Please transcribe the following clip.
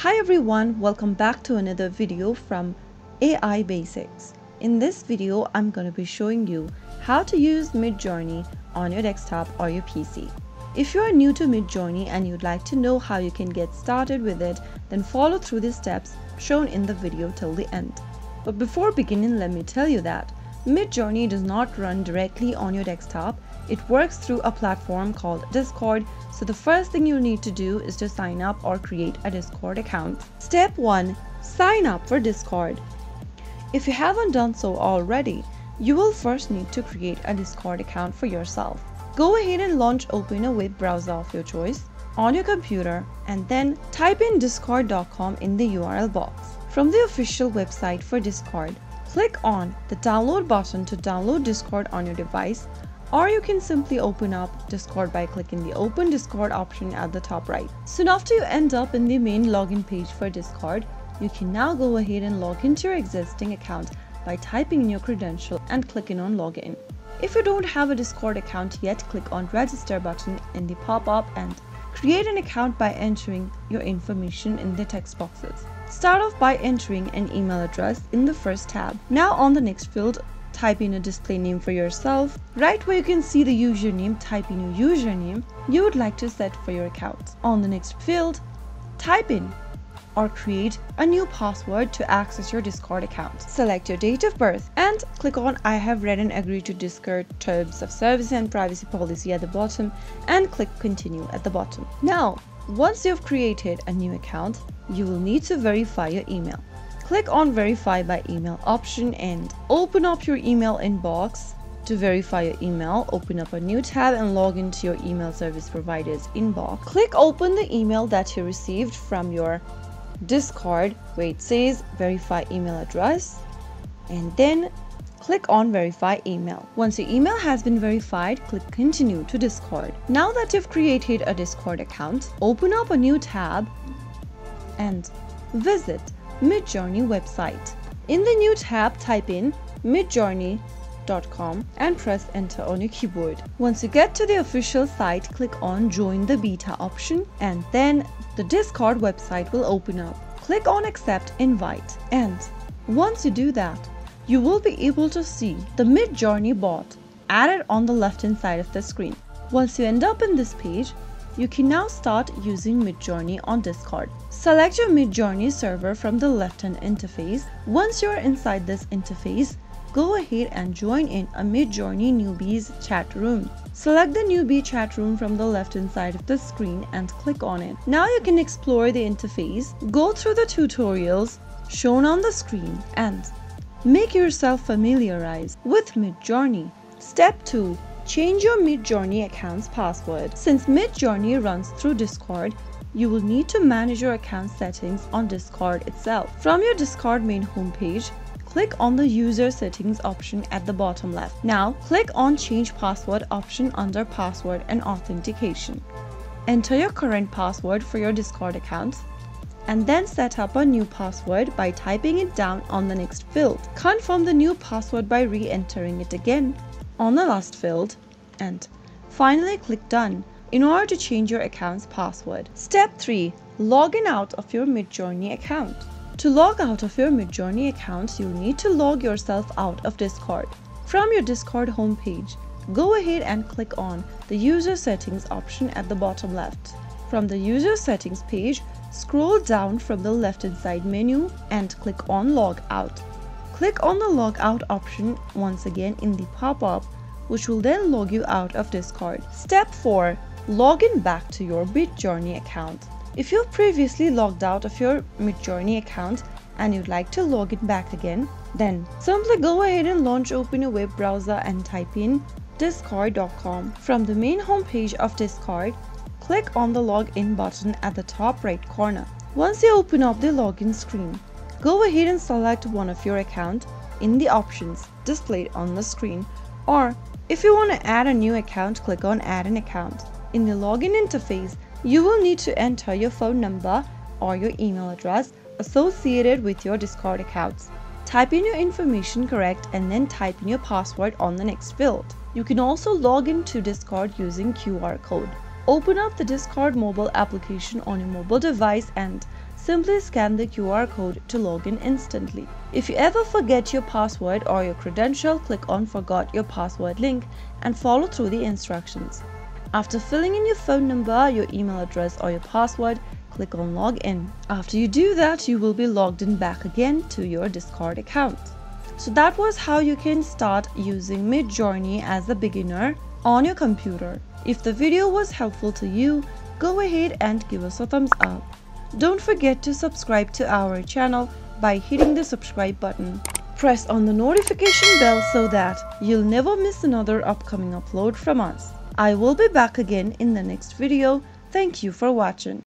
Hi everyone, welcome back to another video from AI Basics. In this video, I'm going to be showing you how to use MidJourney on your desktop or your PC. If you are new to MidJourney and you'd like to know how you can get started with it, then follow through the steps shown in the video till the end. But before beginning, let me tell you that MidJourney does not run directly on your desktop. It works through a platform called Discord, so the first thing you'll need to do is to sign up or create a Discord account. Step 1. Sign up for Discord. If you haven't done so already, you will first need to create a Discord account for yourself. Go ahead and open a web browser of your choice on your computer and then type in discord.com in the URL box. From the official website for Discord, click on the download button to download Discord on your device, or you can simply open up Discord by clicking the Open Discord option at the top right. Soon after you end up in the main login page for Discord, you can now go ahead and log into your existing account by typing in your credential and clicking on Login. If you don't have a Discord account yet, click on Register button in the pop-up and create an account by entering your information in the text boxes. Start off by entering an email address in the first tab. Now on the next field, type in a display name for yourself. Right where you can see the username, type in your username you would like to set for your account. On the next field, type in or create a new password to access your Discord account. Select your date of birth and click on I have read and agreed to Discord terms of service and privacy policy at the bottom and click continue at the bottom. Now, once you've created a new account, you will need to verify your email. Click on Verify by Email option and open up your email inbox. To verify your email, open up a new tab and log into your email service provider's inbox. Click open the email that you received from your Discord where it says Verify Email Address, and then click on Verify Email. Once your email has been verified, click Continue to Discord. Now that you've created a Discord account, open up a new tab and visit MidJourney website. In the new tab, type in midjourney.com and press enter on your keyboard. Once you get to the official site, click on Join the Beta option and then the Discord website will open up. Click on Accept Invite, and once you do that, you will be able to see the MidJourney bot added on the left hand side of the screen. Once you end up in this page, you can now start using MidJourney on Discord. Select your MidJourney server from the left-hand interface. Once you're inside this interface, go ahead and join in a MidJourney newbies chat room. Select the newbie chat room from the left-hand side of the screen and click on it. Now you can explore the interface, go through the tutorials shown on the screen and make yourself familiarized with MidJourney. Step 2. Change your MidJourney account's password. Since MidJourney runs through Discord, you will need to manage your account settings on Discord itself. From your Discord main homepage, click on the User Settings option at the bottom left. Now, click on Change Password option under Password and Authentication. Enter your current password for your Discord account and then set up a new password by typing it down on the next field. Confirm the new password by re-entering it again on the last field and finally click Done in order to change your account's password. Step 3. Log in out of your MidJourney account. To log out of your MidJourney account, you'll need to log yourself out of Discord. From your Discord homepage, go ahead and click on the User Settings option at the bottom left. From the User Settings page, scroll down from the left-hand side menu and click on Log Out. Click on the Log Out option once again in the pop-up, which will then log you out of Discord. Step 4. Log in back to your MidJourney account. If you've previously logged out of your MidJourney account and you'd like to log in back again, then simply go ahead and open a web browser and type in discord.com. From the main homepage of Discord, click on the Login button at the top right corner. Once you open up the login screen, go ahead and select one of your account in the options displayed on the screen, or if you want to add a new account, click on Add an Account. In the login interface, you will need to enter your phone number or your email address associated with your Discord accounts. Type in your information correct and then type in your password on the next field. You can also log into Discord using QR code. Open up the Discord mobile application on your mobile device and simply scan the QR code to log in instantly. If you ever forget your password or your credential, click on Forgot Your Password link and follow through the instructions. After filling in your phone number, your email address or your password, click on Login. After you do that, you will be logged in back again to your Discord account. So that was how you can start using MidJourney as a beginner on your computer. If the video was helpful to you, go ahead and give us a thumbs up. Don't forget to subscribe to our channel by hitting the subscribe button. Press on the notification bell so that you'll never miss another upcoming upload from us. I will be back again in the next video. Thank you for watching.